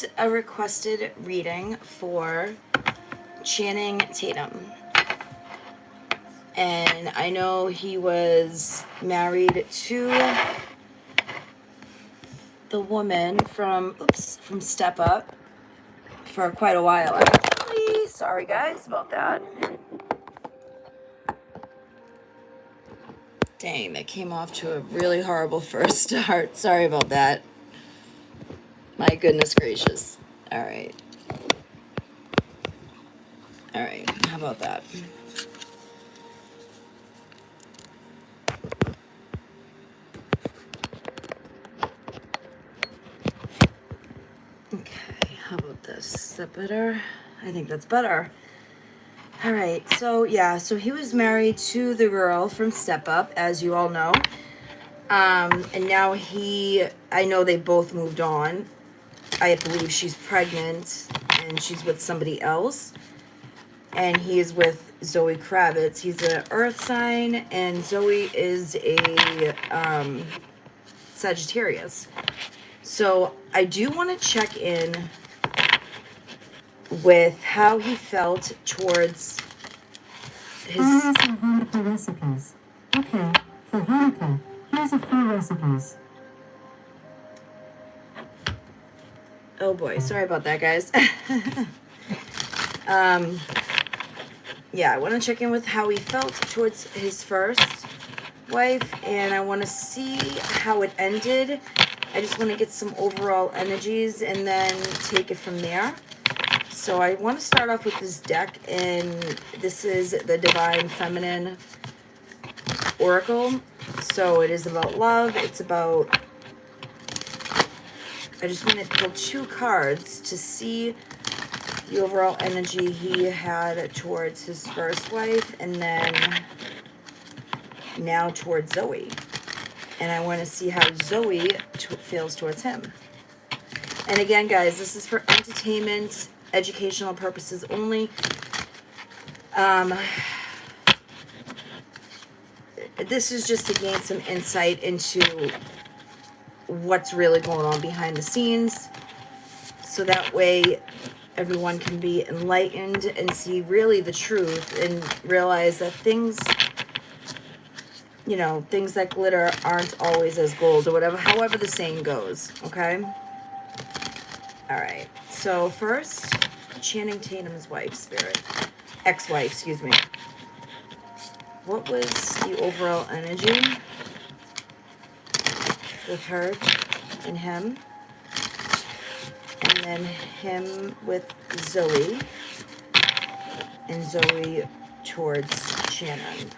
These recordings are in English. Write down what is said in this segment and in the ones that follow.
is a requested reading for Channing Tatum. And I know he was married to the woman from Step Up for quite a while, actually. Sorry guys about that. Dang, that came off to a really horrible first start. Sorry about that. My goodness gracious. Alright. Alright, how about that? Okay, how about this? Is that better? I think that's better. All right, so yeah, so he was married to the girl from Step Up, as you all know. And now I know they both moved on. I believe she's pregnant and she's with somebody else. And he is with Zoe Kravitz. He's an earth sign, and Zoe is a Sagittarius. So I do want to check in with how he felt towards his... Here are some Hanukkah recipes. Okay, for Hanukkah, here's a few recipes. Oh boy, sorry about that, guys. Yeah, I want to check in with how he felt towards his first wife, and I want to see how it ended. I just want to get some overall energies and then take it from there. So I want to start off with this deck, and this is the Divine Feminine Oracle. So it is about love. It's about... I just want to pull 2 cards to see the overall energy he had towards his first wife, and then now towards Zoe. And I want to see how Zoe feels towards him. And again, guys, this is for entertainment, educational purposes only. This is just to gain some insight into what's really going on behind the scenes, so that way everyone can be enlightened and see really the truth and realize that things, you know, things that glitter aren't always as gold, or whatever, however the saying goes. Okay. All right, so first, Channing Tatum's wife, spirit, ex-wife, excuse me. What was the overall energy with her and him? And then him with Zoe, and Zoe towards Channing.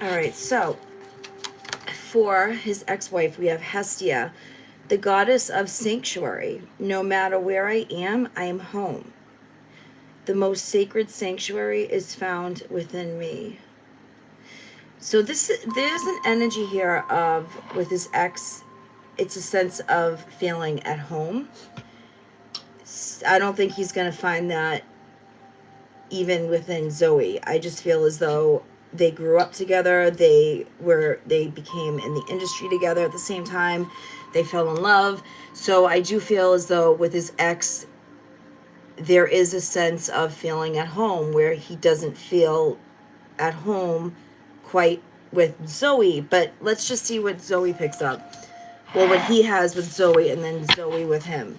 All right, so for his ex-wife, we have Hestia, the goddess of sanctuary. No matter where I am home. The most sacred sanctuary is found within me. So there's an energy here of, with his ex, it's a sense of feeling at home. I don't think he's going to find that even within Zoe. I just feel as though they grew up together, they became in the industry together at the same time, they fell in love. So I do feel as though with his ex, there is a sense of feeling at home where he doesn't feel at home quite with Zoe. But let's just see what Zoe picks up. Well, what he has with Zoe, and then Zoe with him.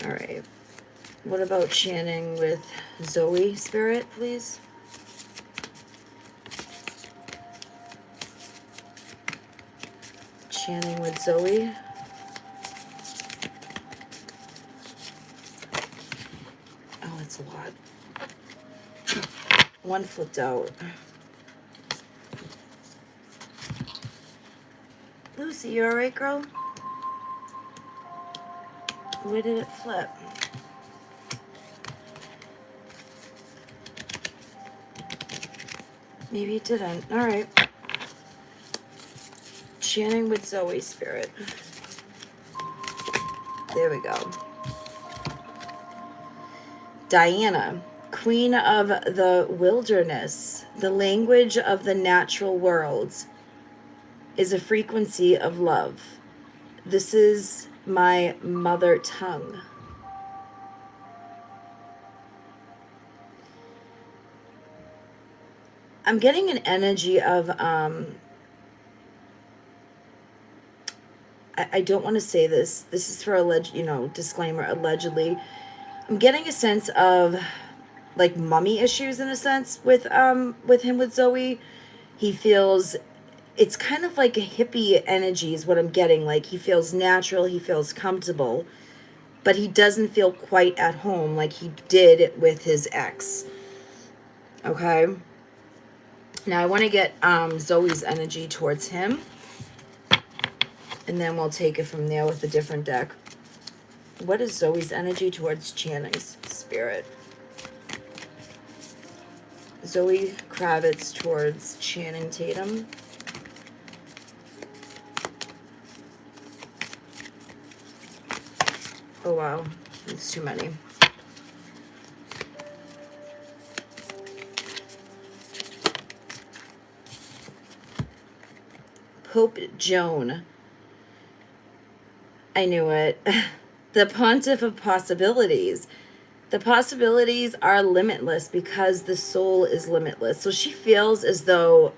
All right. What about Channing with Zoe, spirit, please? Channing with Zoe. Oh, that's a lot. One flipped out. Lucy, you alright, girl? Where did it flip? Maybe it didn't. All right. Chanting with Zoe spirit. There we go. Diana, queen of the wilderness, the language of the natural worlds is a frequency of love. This is my mother tongue. I'm getting an energy of I don't want to say this. This is for disclaimer, allegedly. I'm getting a sense of like mummy issues in a sense with him with Zoe. He feels it's kind of like a hippie energy is what I'm getting. Like he feels natural, he feels comfortable, but he doesn't feel quite at home like he did with his ex. Okay. Now I want to get Zoe's energy towards him. And then we'll take it from there with a different deck. What is Zoe's energy towards Channing's spirit? Zoe Kravitz towards Channing Tatum. Oh wow, it's too many. Pope Joan. I knew it. The Pontiff of Possibilities. The possibilities are limitless because the soul is limitless. So she feels as though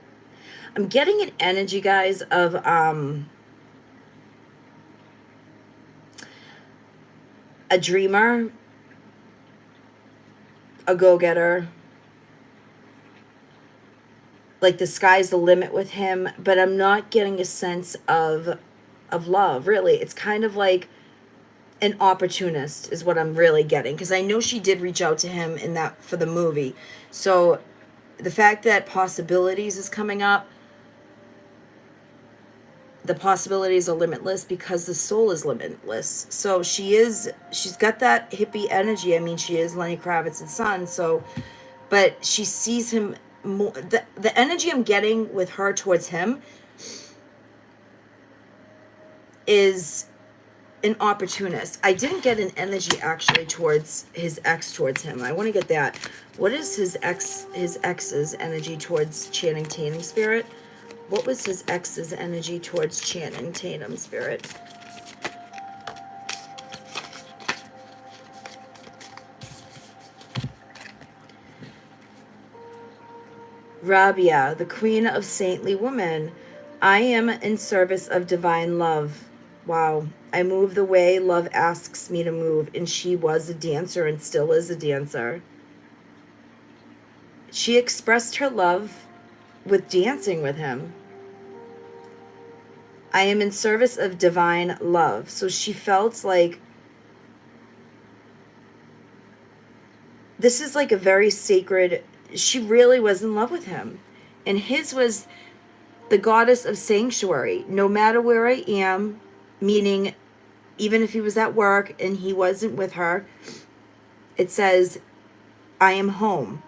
I'm getting an energy, guys, of a dreamer, a go-getter. Like the sky's the limit with him, but I'm not getting a sense of love, really. It's kind of like an opportunist is what I'm really getting, because I know she did reach out to him in that for the movie. So the fact that possibilities is coming up, the possibilities are limitless because the soul is limitless. So she's got that hippie energy. I mean, she is Lenny Kravitz's son, so but she sees him more. The energy I'm getting with her towards him is an opportunist. I didn't get an energy actually towards his ex towards him. I want to get that. What is his ex's energy towards Channing Tatum spirit? What was his ex's energy towards Channing Tatum spirit? Rabia, the queen of saintly woman. I am in service of divine love. Wow. I move the way love asks me to move, and she was a dancer and still is a dancer. She expressed her love with dancing with him. I am in service of divine love. So she felt like this is like a very sacred, she really was in love with him. And his was the goddess of sanctuary. No matter where I am, meaning even if he was at work and he wasn't with her, it says, I am home,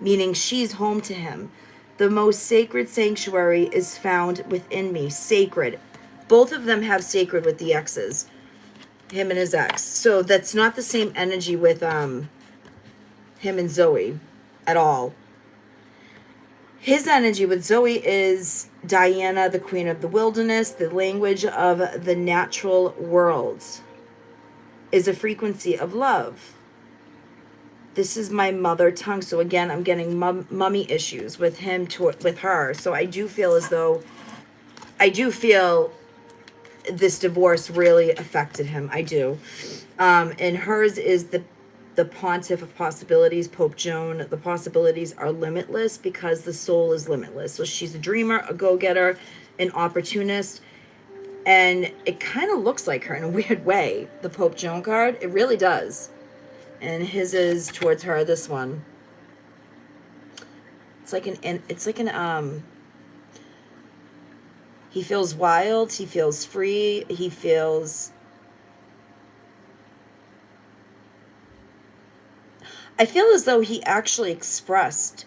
meaning she's home to him. The most sacred sanctuary is found within me. Sacred. Both of them have sacred with the exes, him and his ex. So that's not the same energy with him and Zoe at all. His energy with Zoe is Diana, the queen of the wilderness, the language of the natural worlds is a frequency of love. This is my mother tongue. So again, I'm getting mummy issues with him with her. So I do feel as though this divorce really affected him. I do. And hers is the Pontiff of Possibilities, Pope Joan. The possibilities are limitless because the soul is limitless. So she's a dreamer, a go-getter, an opportunist, and it kind of looks like her in a weird way. The Pope Joan card, it really does. And his is towards her. This one, it's like an he feels wild. He feels free. He feels. I feel as though he actually expressed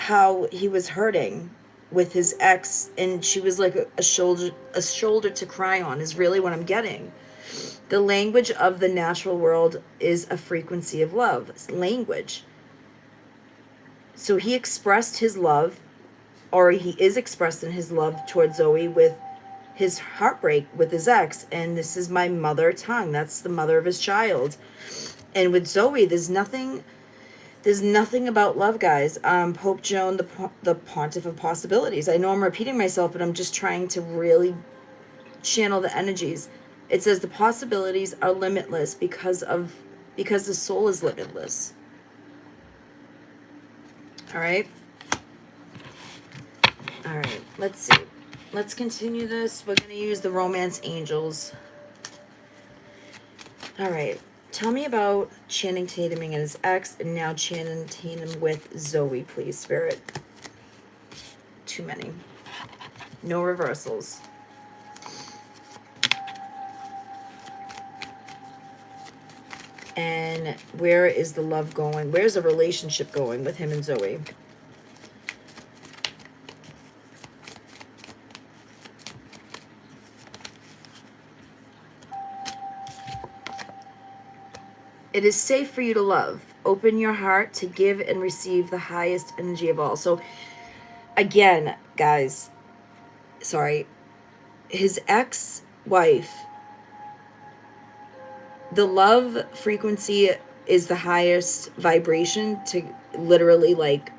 how he was hurting with his ex, and she was like a shoulder to cry on, is really what I'm getting. The language of the natural world is a frequency of love. It's language. So he expressed his love, or he is expressing his love towards Zoe with his heartbreak with his ex. And this is my mother tongue. That's the mother of his child. And with Zoe, there's nothing about love, guys. Pope Joan, the pontiff of possibilities. I know I'm repeating myself, but I'm just trying to really channel the energies. It says the possibilities are limitless because the soul is limitless. All right. All right. Let's see. Let's continue this. We're going to use the romance angels. All right. Tell me about Channing Tatum and his ex, and now Channing Tatum with Zoe, please, Spirit. Too many. No reversals. And where is the love going? Where's the relationship going with him and Zoe? It is safe for you to love. Open your heart to give and receive the highest energy of all. So, again, guys, sorry, his ex-wife, the love frequency is the highest vibration to literally like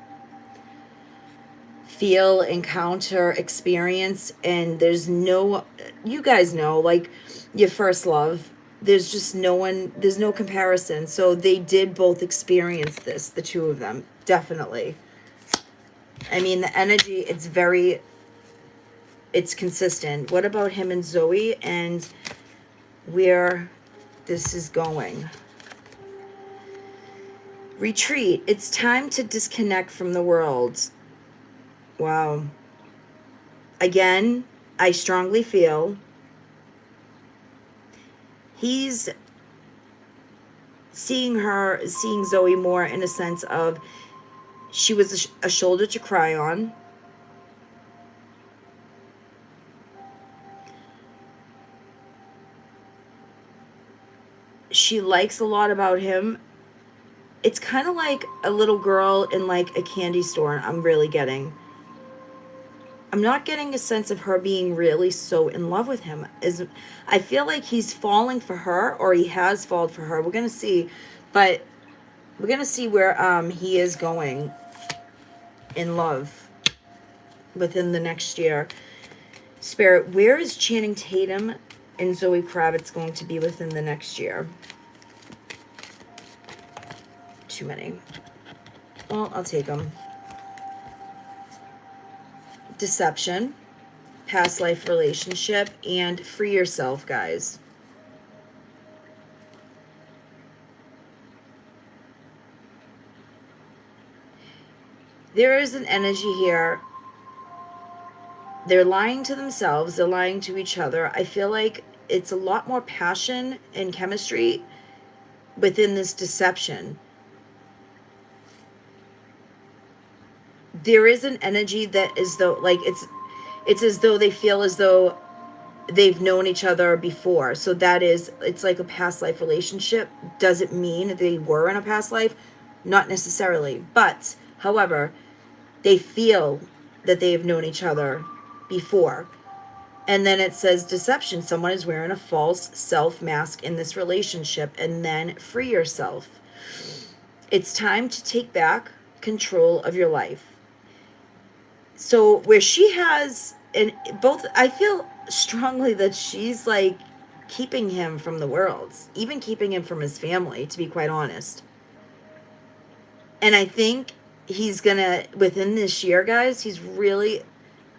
feel, encounter, experience. And there's no, you guys know, like your first love, there's just no one, there's no comparison. So they did both experience this, the two of them, definitely. I mean, the energy, it's consistent. What about him and Zoe and where this is going? Retreat. It's time to disconnect from the world. Wow. Again, I strongly feel he's seeing Zoe more in a sense of she was a shoulder to cry on. She likes a lot about him. It's kind of like a little girl in like a candy store. I'm not getting a sense of her being really so in love with him. I feel like he's falling for her, or he has fallen for her. We're gonna see, but we're gonna see where he is going in love within the next year. Spirit, where is Channing Tatum and Zoe Kravitz going to be within the next year? Too many. Well, I'll take them. Deception, past life relationship, and free yourself, guys. There is an energy here. They're lying to themselves. They're lying to each other. I feel like it's a lot more passion and chemistry within this deception. There is an energy that is though, like it's as though they feel as though they've known each other before. So it's like a past life relationship. Does it mean they were in a past life? Not necessarily. But, however, they feel that they have known each other before. And then it says deception. Someone is wearing a false self mask in this relationship. And then free yourself. It's time to take back control of your life. So where she has, and both, I feel strongly that she's like keeping him from the world, even keeping him from his family, to be quite honest. And I think he's gonna, within this year, guys, he's really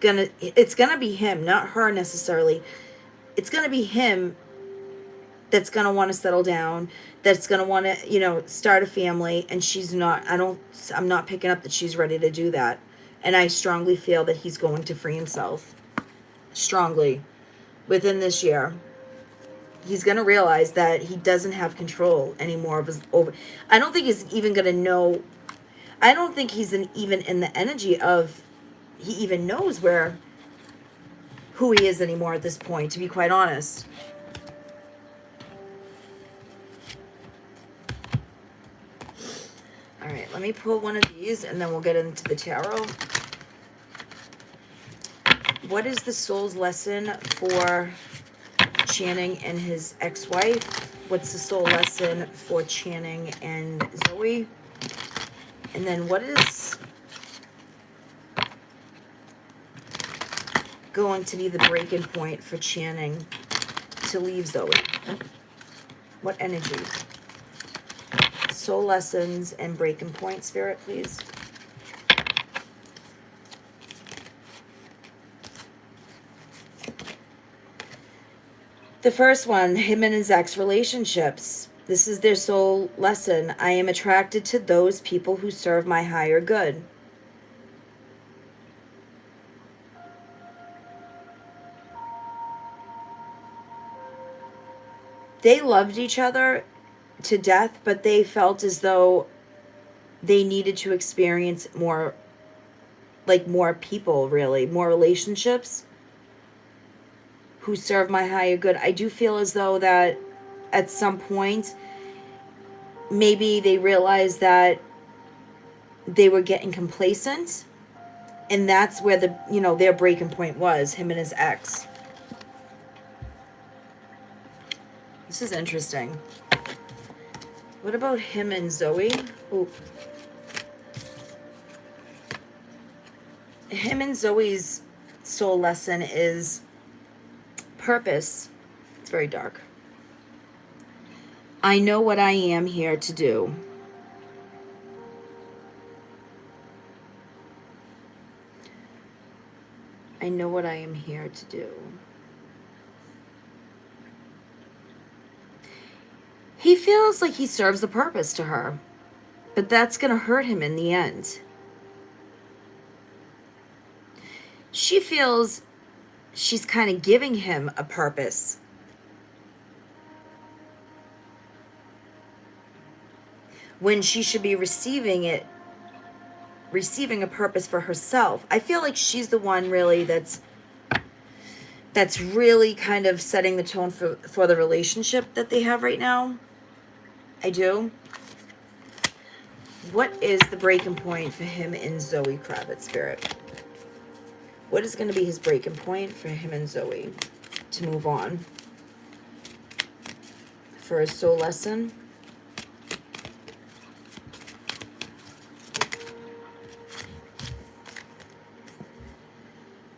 gonna, it's gonna be him, not her necessarily. It's gonna be him that's gonna want to settle down, that's gonna want to, start a family. And I'm not picking up that she's ready to do that. And I strongly feel that he's going to free himself. Strongly. Within this year. He's going to realize that he doesn't have control anymore of his over. I don't think he's even going to know. I don't think he's even in the energy of he even knows who he is anymore at this point, to be quite honest. All right, let me pull one of these and then we'll get into the tarot. What is the soul's lesson for Channing and his ex-wife? What's the soul lesson for Channing and Zoe? And then what is going to be the breaking point for Channing to leave Zoe? What energy? Soul lessons and breaking point, Spirit, please. The first one, him and his ex relationships. This is their soul lesson. I am attracted to those people who serve my higher good. They loved each other to death, but they felt as though they needed to experience more, like more people, really, more relationships who serve my higher good. I do feel as though that at some point, maybe they realized that they were getting complacent, and that's where their breaking point was, him and his ex. This is interesting. What about him and Zoe? Ooh. Him and Zoe's soul lesson is purpose. It's very dark. I know what I am here to do. I know what I am here to do. He feels like he serves a purpose to her, but that's going to hurt him in the end. She feels she's kind of giving him a purpose. When she should be receiving a purpose for herself. I feel like she's the one really that's really kind of setting the tone for the relationship that they have right now. I do. What is the breaking point for him and Zoe Kravitz, Spirit? What is going to be his breaking point for him and Zoe to move on? For a soul lesson.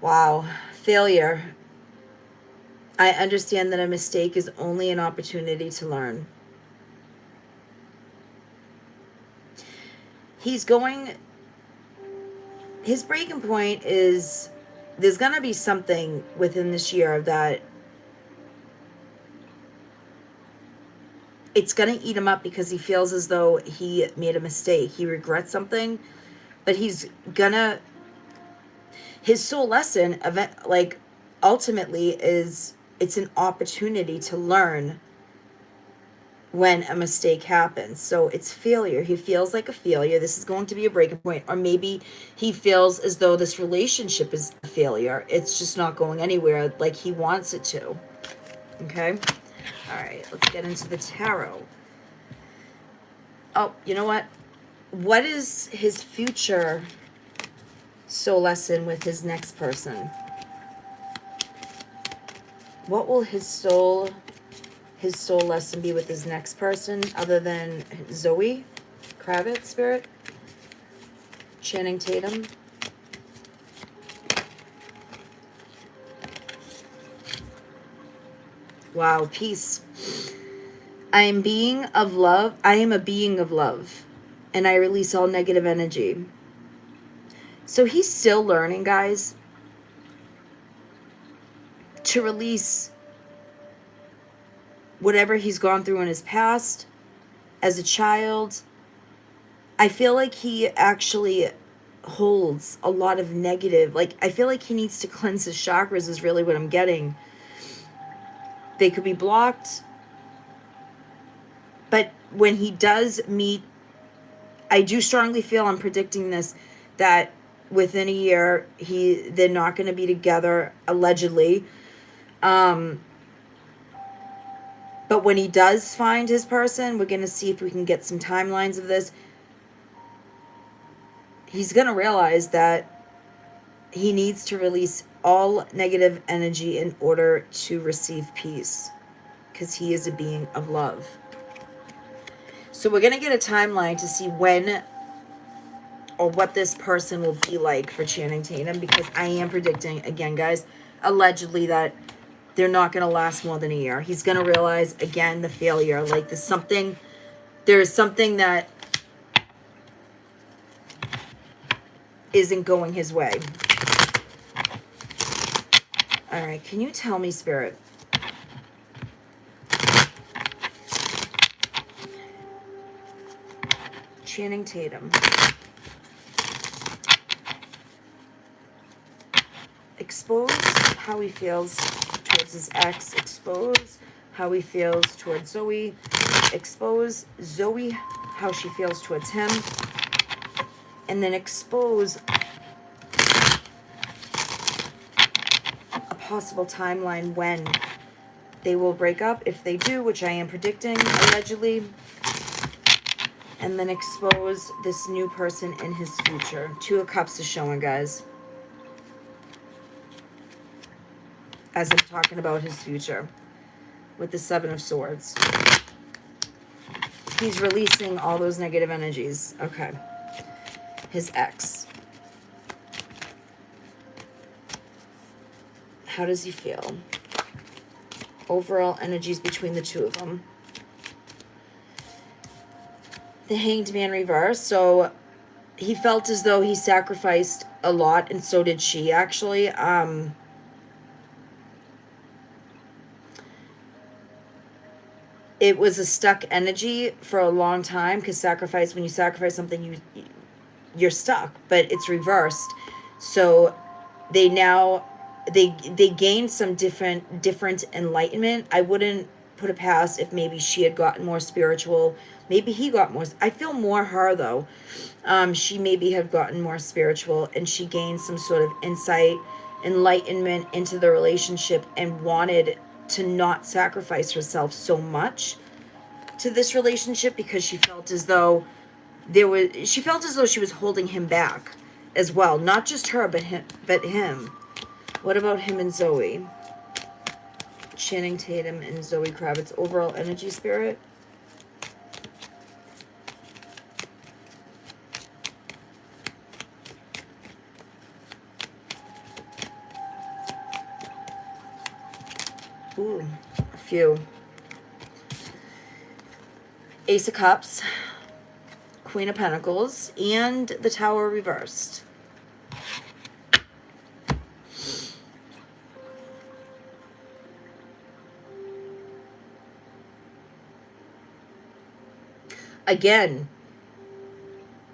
Wow. Failure. I understand that a mistake is only an opportunity to learn. His breaking point is there's going to be something within this year that it's going to eat him up because he feels as though he made a mistake. He regrets something, but his soul lesson ultimately is it's an opportunity to learn when a mistake happens. So it's failure. He feels like a failure. This is going to be a breaking point. Or maybe he feels as though this relationship is a failure. It's just not going anywhere like he wants it to. Okay? All right, let's get into the tarot. Oh, you know what? What is his future soul lesson with his next person? What will his soul lesson be with his next person other than Zoe Kravitz, Spirit? Channing Tatum. Wow, peace. I am a being of love, and I release all negative energy. So he's still learning, guys, to release whatever he's gone through in his past as a child. I feel like he actually holds a lot of negative, I feel like he needs to cleanse his chakras is really what I'm getting. They could be blocked, but when he does meet, I do strongly feel, I'm predicting this, that within a year they're not going to be together, allegedly. But when he does find his person, we're going to see if we can get some timelines of this. He's going to realize that he needs to release all negative energy in order to receive peace, because he is a being of love. So we're going to get a timeline to see when or what this person will be like for Channing Tatum, because I am predicting, again, guys, allegedly, that they're not going to last more than a year. He's going to realize, again, the failure. Like, there is something that isn't going his way. All right, can you tell me, Spirit? Channing Tatum. Expose how he feels towards his ex. Expose how he feels towards Zoe. Expose Zoe, how she feels towards him. And then expose a possible timeline when they will break up, if they do, which I am predicting, allegedly. And then expose this new person in his future. Two of Cups is showing, guys, as I'm talking about his future, with the Seven of Swords. He's releasing all those negative energies. Okay. His ex. How does he feel? Overall energies between the two of them. The Hanged Man reverse. So he felt as though he sacrificed a lot, and so did she, actually. It was a stuck energy for a long time, because when you sacrifice something, you're stuck, but it's reversed. So they gained some different enlightenment. I wouldn't put it past if maybe she had gotten more spiritual. Maybe he got more. I feel more her, though. She maybe have gotten more spiritual, and she gained some sort of insight, enlightenment into the relationship, and wanted to not sacrifice herself so much to this relationship, because she felt as though she was holding him back as well. Not just her, but him. What about him and Zoe? Channing Tatum and Zoe Kravitz. Overall energy, Spirit. Ooh, a few. Ace of Cups, Queen of Pentacles, and the Tower reversed. Again,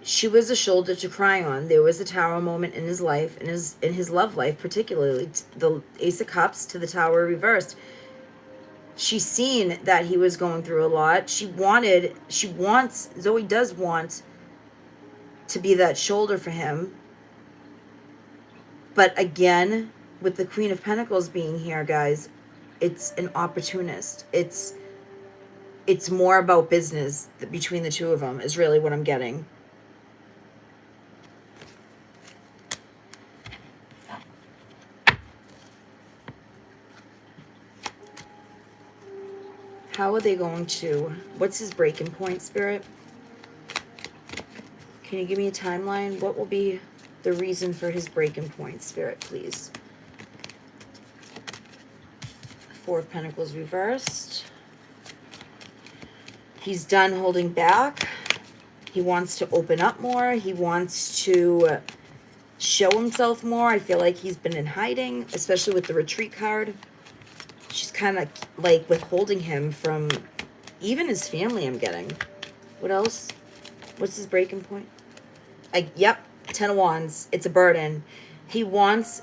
she was a shoulder to cry on. There was a Tower moment in his life, in his love life, particularly. The Ace of Cups to the Tower reversed. She's seen that he was going through a lot. Zoe does want to be that shoulder for him. But again, with the Queen of Pentacles being here, guys, it's an opportunist. It's more about business between the two of them, is really what I'm getting. How are they going to... What's his breaking point, Spirit? Can you give me a timeline? What will be the reason for his breaking point, Spirit, please? Four of Pentacles reversed. He's done holding back. He wants to open up more. He wants to show himself more. I feel like he's been in hiding, especially with the Retreat card. She's kind of like withholding him from even his family, I'm getting. What else? What's his breaking point? Yep, Ten of Wands. It's a burden. He wants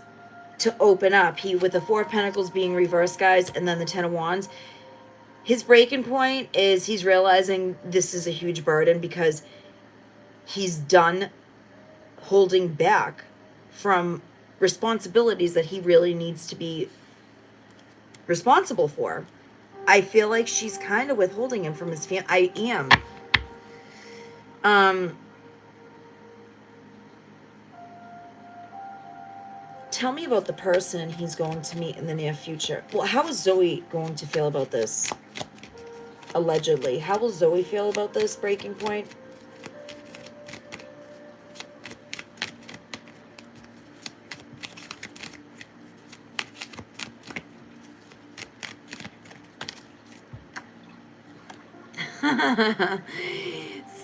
to open up. With the Four of Pentacles being reversed, guys, and then the Ten of Wands, his breaking point is he's realizing this is a huge burden, because He's done holding back from responsibilities that he really needs to be responsible for. I feel like she's kind of withholding him from his family. I am. Tell me about the person he's going to meet in the near future. Well, how is Zoe going to feel about this? Allegedly. How will Zoe feel about this breaking point?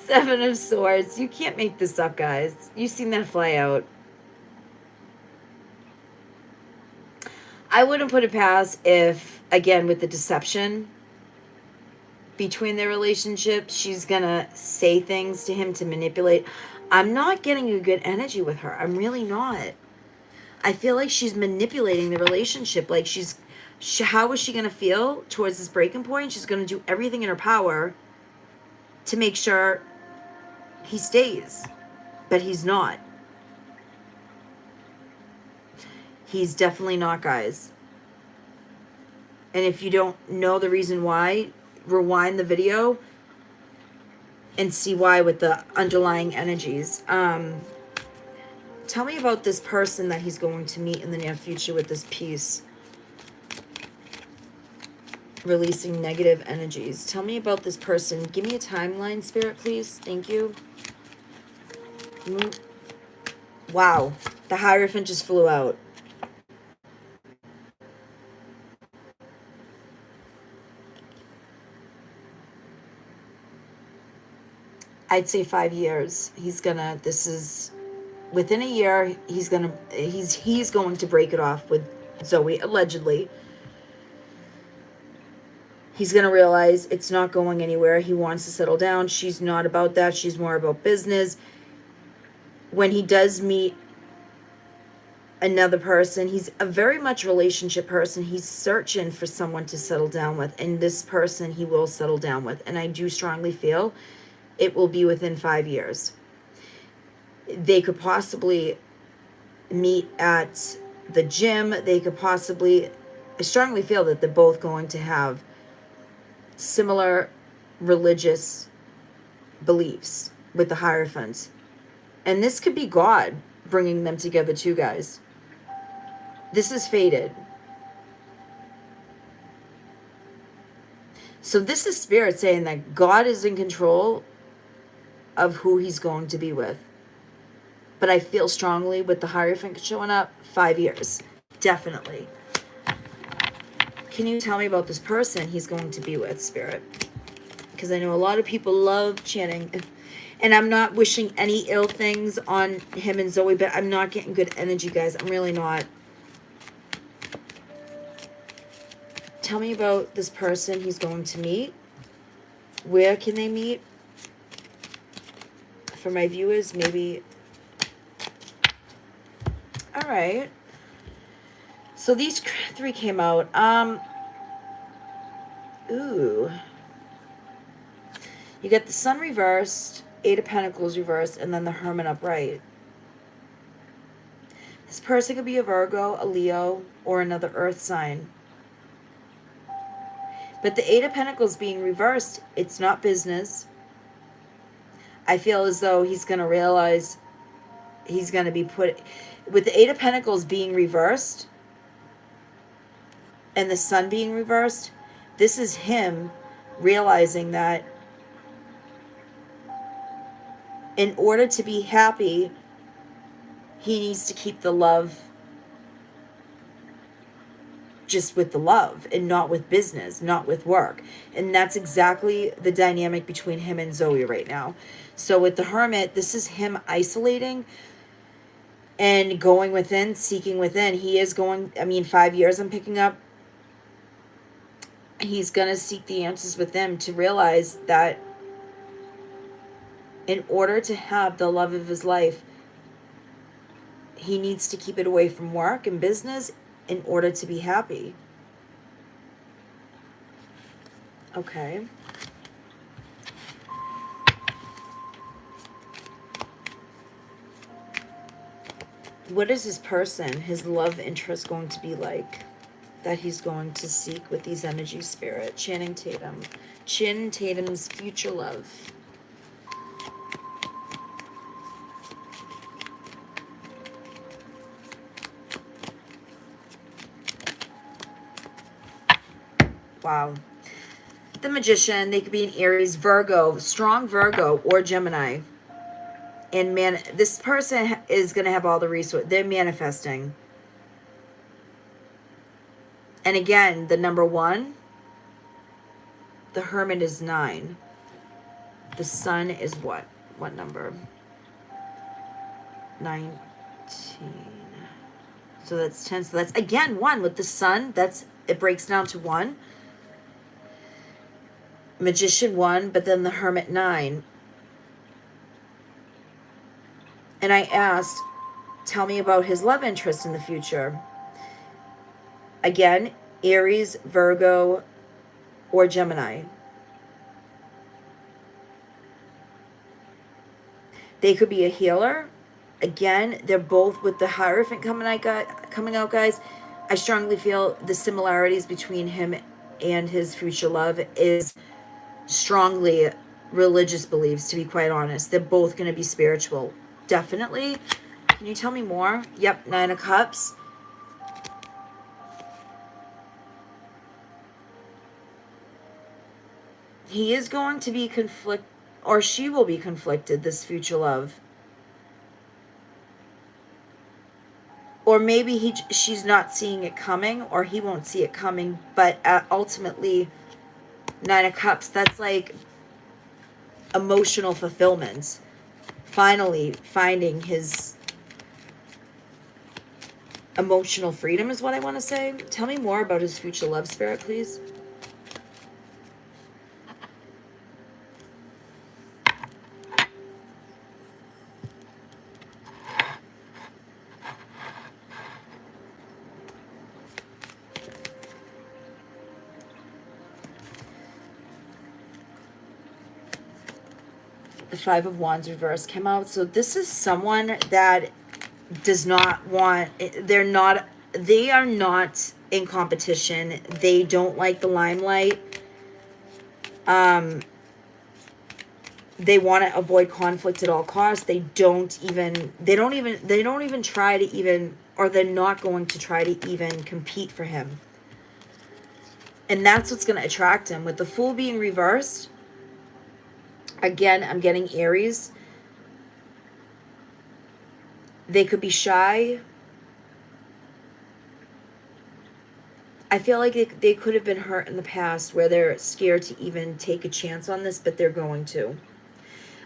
Seven of Swords. You can't make this up, guys. You've seen that fly out. I wouldn't put it past if, again, with the deception between their relationship, she's gonna say things to him to manipulate. I'm not getting a good energy with her. I'm really not. I feel like she's manipulating the relationship. Like how is she gonna feel towards this breaking point? She's gonna do everything in her power to make sure he stays, but he's not. He's definitely not, guys. And if you don't know the reason why, rewind the video and see why with the underlying energies. Tell me about this person that he's going to meet in the near future with this piece. Releasing negative energies. Tell me about this person. Give me a timeline, Spirit, please. Thank you. Wow. The Hierophant just flew out. I'd say 5 years. This is within a year, he's going to break it off with Zoe, allegedly. He's going to realize it's not going anywhere. He wants to settle down. She's not about that. She's more about business. When he does meet another person, he's a very much relationship person. He's searching for someone to settle down with. And this person he will settle down with. And I do strongly feel it will be within 5 years. They could possibly meet at the gym. They could possibly, I strongly feel that they're both going to have similar religious beliefs with the Hierophant. And this could be God bringing them together too, guys. This is fated. So this is Spirit saying that God is in control of who he's going to be with. But I feel strongly with the Hierophant showing up, 5 years. Definitely. Can you tell me about this person he's going to be with, Spirit? Because I know a lot of people love chanting. And I'm not wishing any ill things on him and Zoe, but I'm not getting good energy, guys. I'm really not. Tell me about this person he's going to meet. Where can they meet? For my viewers, maybe. All right. So these 3 came out. Ooh. You get the Sun reversed, 8 of Pentacles reversed, and then the Hermit upright. This person could be a Virgo, a Leo, or another Earth sign. But the 8 of Pentacles being reversed, it's not business. I feel as though he's going to realize he's going to be put... With the 8 of Pentacles being reversed and the Sun being reversed, this is him realizing that in order to be happy, he needs to keep the love just with the love and not with business, not with work. And that's exactly the dynamic between him and Zoe right now. So with the Hermit, this is him isolating and going within, seeking within. He is going, 5 years I'm picking up. He's going to seek the answers with them to realize that in order to have the love of his life, he needs to keep it away from work and business in order to be happy. Okay. What is his person, his love interest going to be like that he's going to seek with these energy spirit? Channing Tatum. Channing Tatum's future love. Wow. The Magician, they could be an Aries, Virgo, strong Virgo, or Gemini. And this person is going to have all the resources. They're manifesting. And again, the number 1, the Hermit is 9. The Sun is what? What number? 19. So that's 10. So that's again 1 with the Sun. It breaks down to 1. Magician 1, but then the Hermit 9. And I asked, tell me about his love interest in the future. Again, Aries, Virgo, or Gemini. They could be a healer. Again, they're both with the Hierophant coming out, guys. I strongly feel the similarities between him and his future love is strongly religious beliefs, to be quite honest. They're both going to be spiritual. Definitely. Can you tell me more? Yep, 9 of Cups. He is going to be or she will be conflicted, this future love. Or maybe she's not seeing it coming, or he won't see it coming, but ultimately, 9 of Cups, that's like emotional fulfillment. Finally finding his emotional freedom is what I want to say. Tell me more about his future love, Spirit, please. The 5 of Wands reverse came out. So this is someone that does not want, they are not in competition. They don't like the limelight. They want to avoid conflict at all costs. They don't even try to even, or they're not going to try to even compete for him. And that's what's going to attract him. With the Fool being reversed, again, I'm getting Aries. They could be shy. I feel like they could have been hurt in the past where they're scared to even take a chance on this, but they're going to.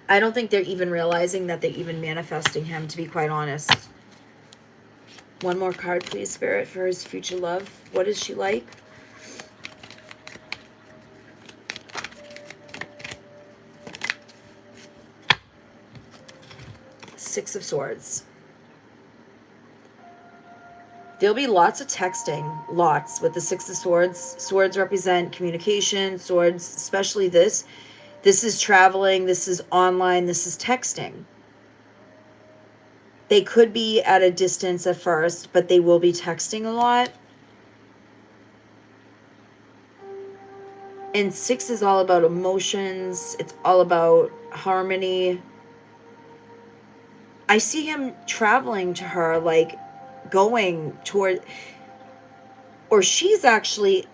I don't think they're even realizing that they're even manifesting him, to be quite honest. One more card, please, Spirit, for his future love. What is she like? Six of Swords. There'll be lots of texting, lots, with the Six of Swords. Swords represent communication. Swords, especially this. This is traveling. This is online. This is texting. They could be at a distance at first, but they will be texting a lot. And 6 is all about emotions. It's all about harmony. I see him traveling to her, like going toward, or she's actually,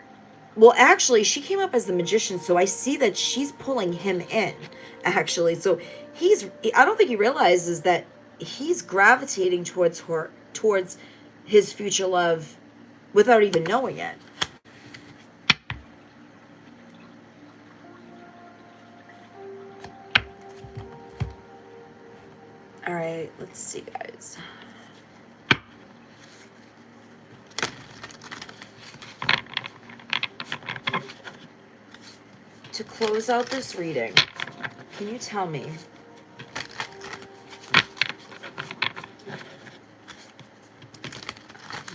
well, actually, she came up as the Magician, so I see that she's pulling him in, actually. So I don't think he realizes that he's gravitating towards her, towards his future love without even knowing it. All right, let's see, guys. To close out this reading, can you tell me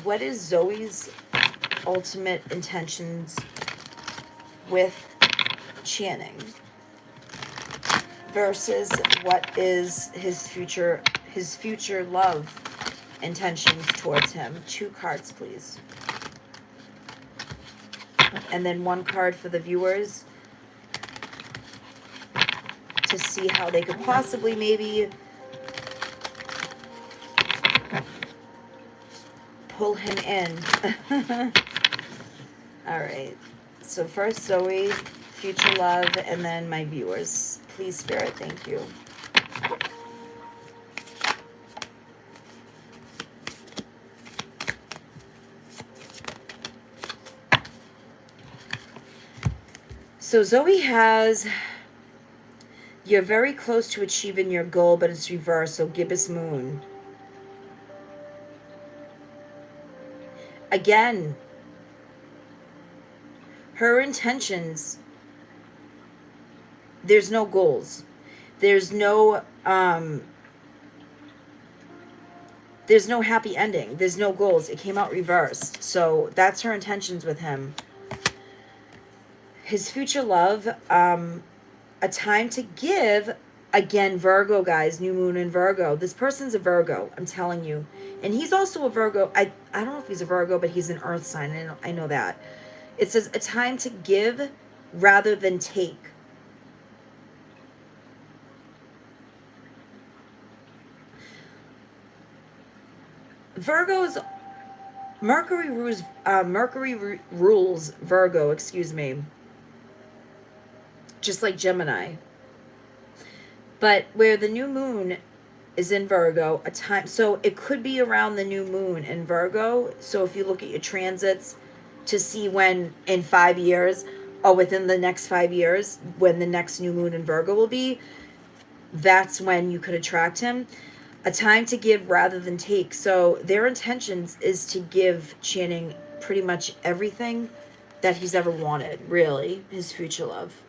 what is Zoe's ultimate intentions with Channing versus what is his future love intentions towards him. 2 cards, please. And then 1 card for the viewers to see how they could possibly maybe pull him in. All right. So first Zoe, future love, and then my viewers. Please, Spirit, thank you. So Zoe has, you're very close to achieving your goal, but it's reversed. So gibbous moon. Again, her intentions, there's no goals. There's no happy ending. There's no goals. It came out reversed. So that's her intentions with him. His future love, a time to give. Again, Virgo, guys, new moon in Virgo. This person's a Virgo, I'm telling you. And he's also a Virgo. I don't know if he's a Virgo, but he's an earth sign. I know that. It says a time to give rather than take. Virgo's Mercury rules Virgo, excuse me. Just like Gemini. But where the new moon is in Virgo, a time, so it could be around the new moon in Virgo. So if you look at your transits to see when in 5 years or within the next 5 years, when the next new moon in Virgo will be, that's when you could attract him. A time to give rather than take. So their intentions is to give Channing pretty much everything that he's ever wanted, really, his future love.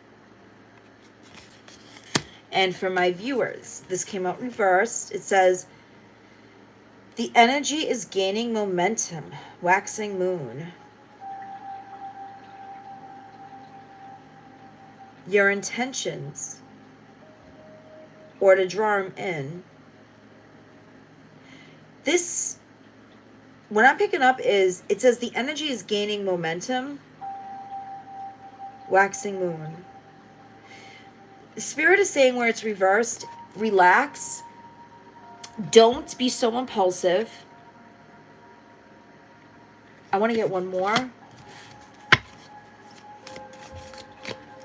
And for my viewers, this came out reversed. It says, the energy is gaining momentum, waxing moon. Your intentions, or to draw them in. This, what I'm picking up is, it says the energy is gaining momentum, waxing moon. The Spirit is saying where it's reversed, relax. Don't be so impulsive. I want to get one more.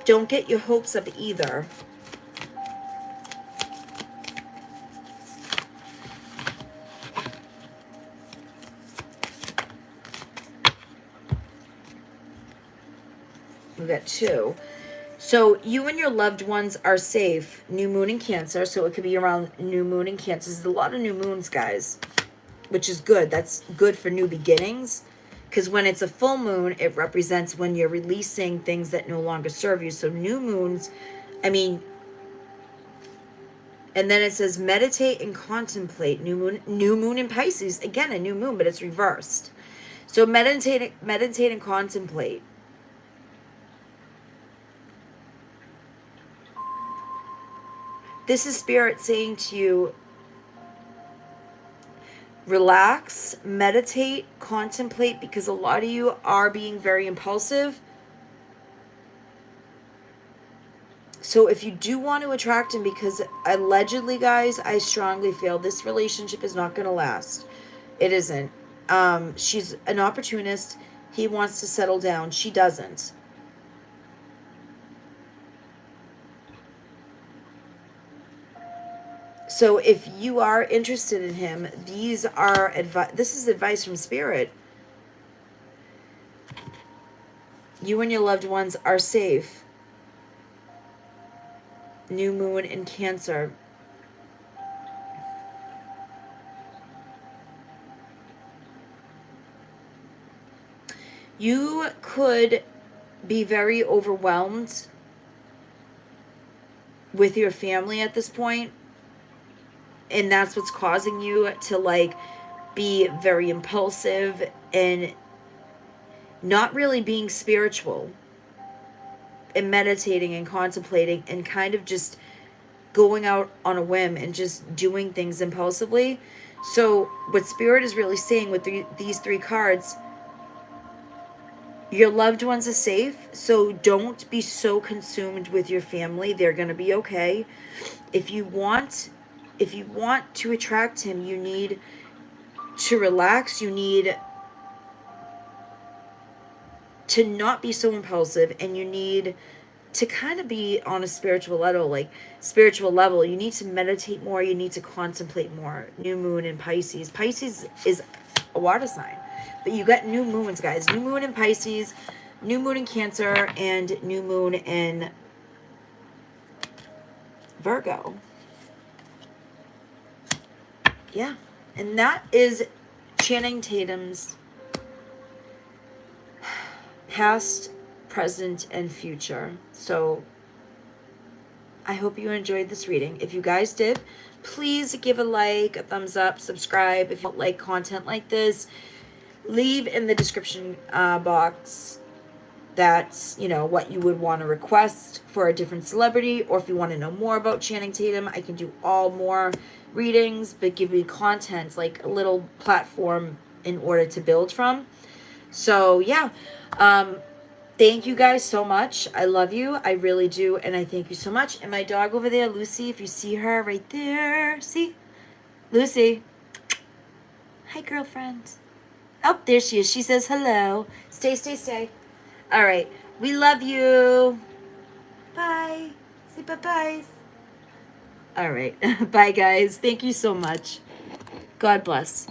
Don't get your hopes up either. We got 2. So you and your loved ones are safe. New moon in Cancer. So it could be around new moon in Cancer. There's a lot of new moons, guys, which is good. That's good for new beginnings. Because when it's a full moon, it represents when you're releasing things that no longer serve you. So new moons, I mean, and then it says meditate and contemplate. New moon in Pisces. Again, a new moon, but it's reversed. So meditate and contemplate. This is Spirit saying to you, relax, meditate, contemplate, because a lot of you are being very impulsive. So if you do want to attract him, because allegedly, guys, I strongly feel this relationship is not going to last. It isn't. She's an opportunist. He wants to settle down. She doesn't. So if you are interested in him, this is advice from Spirit. You and your loved ones are safe. New moon in Cancer. You could be very overwhelmed with your family at this point. And that's what's causing you to like be very impulsive and not really being spiritual and meditating and contemplating and kind of just going out on a whim and just doing things impulsively. So what Spirit is really saying with these 3 cards, your loved ones are safe, so don't be so consumed with your family. They're going to be okay. If you want to attract him, you need to relax. You need to not be so impulsive, and you need to kind of be on a spiritual level. You need to meditate more. You need to contemplate more. New moon in Pisces. Pisces is a water sign, but you got new moons, guys. New moon in Pisces, new moon in Cancer, and new moon in Virgo. Yeah, and that is Channing Tatum's past, present, and future. So I hope you enjoyed this reading. If you guys did, please give a like, a thumbs up, subscribe. If you don't like content like this, leave in the description box that's, you know, what you would want to request for a different celebrity, or if you want to know more about Channing Tatum, I can do all more readings, but give me content, like a little platform in order to build from. So yeah, thank you guys so much. I love you. I really do. And I thank you so much. And my dog over there, Lucy, if you see her right there, see? Lucy. Hi, girlfriend. Oh, there she is. She says hello. Stay, stay, stay. All right. We love you. Bye. Say bye-bye. All right. Bye, guys. Thank you so much. God bless.